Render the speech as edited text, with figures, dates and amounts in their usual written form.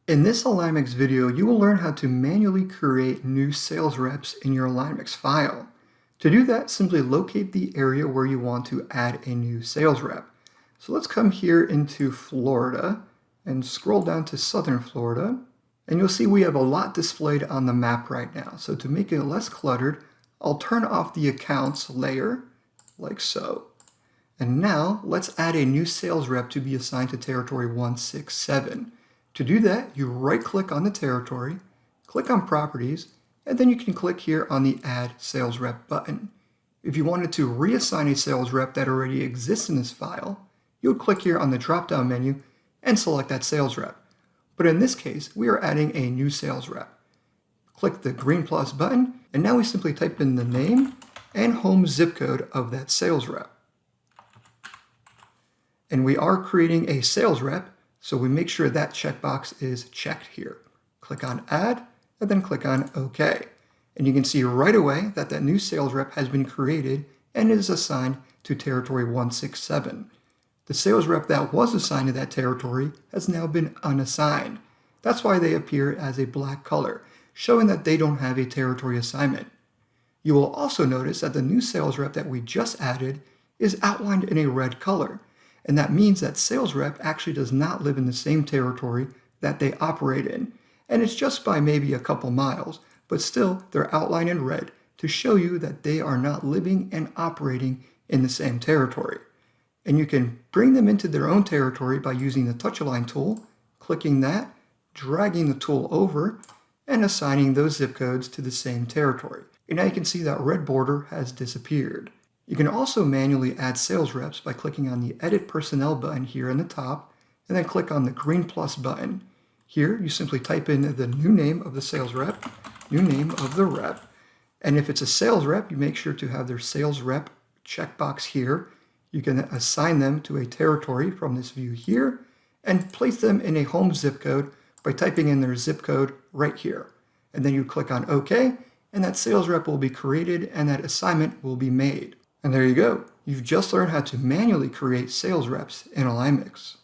In this AlignMix video, you will learn how to manually create new sales reps in your AlignMix file. To do that, simply locate the area where you want to add a new sales rep. So let's come here into Florida and scroll down to Southern Florida. And you'll see we have a lot displayed on the map right now. So to make it less cluttered, I'll turn off the accounts layer like so. And now let's add a new sales rep to be assigned to territory 167. To do that, you right-click on the territory, click on Properties, and then you can click here on the Add Sales Rep button. If you wanted to reassign a sales rep that already exists in this file, you would click here on the drop-down menu and select that sales rep. But in this case, we are adding a new sales rep. Click the green plus button, and now we simply type in the name and home zip code of that sales rep. And we are creating a sales rep, so we make sure that checkbox is checked here. Click on Add, and then click on OK. And you can see right away that that new sales rep has been created and is assigned to territory 167. The sales rep that was assigned to that territory has now been unassigned. That's why they appear as a black color, showing that they don't have a territory assignment. You will also notice that the new sales rep that we just added is outlined in a red color. And that means that sales rep actually does not live in the same territory that they operate in. And it's just by maybe a couple miles, but still they're outlined in red to show you that they are not living and operating in the same territory. And you can bring them into their own territory by using the touch align tool, clicking that, dragging the tool over, and assigning those zip codes to the same territory. And now you can see that red border has disappeared. You can also manually add sales reps by clicking on the Edit Personnel button here in the top, and then click on the green plus button. Here, you simply type in the new name of the sales rep, new name of the rep, and if it's a sales rep, you make sure to have their sales rep checkbox here. You can assign them to a territory from this view here, and place them in a home zip code by typing in their zip code right here. And then you click on OK, and that sales rep will be created and that assignment will be made. And there you go. You've just learned how to manually create sales reps in AlignMix.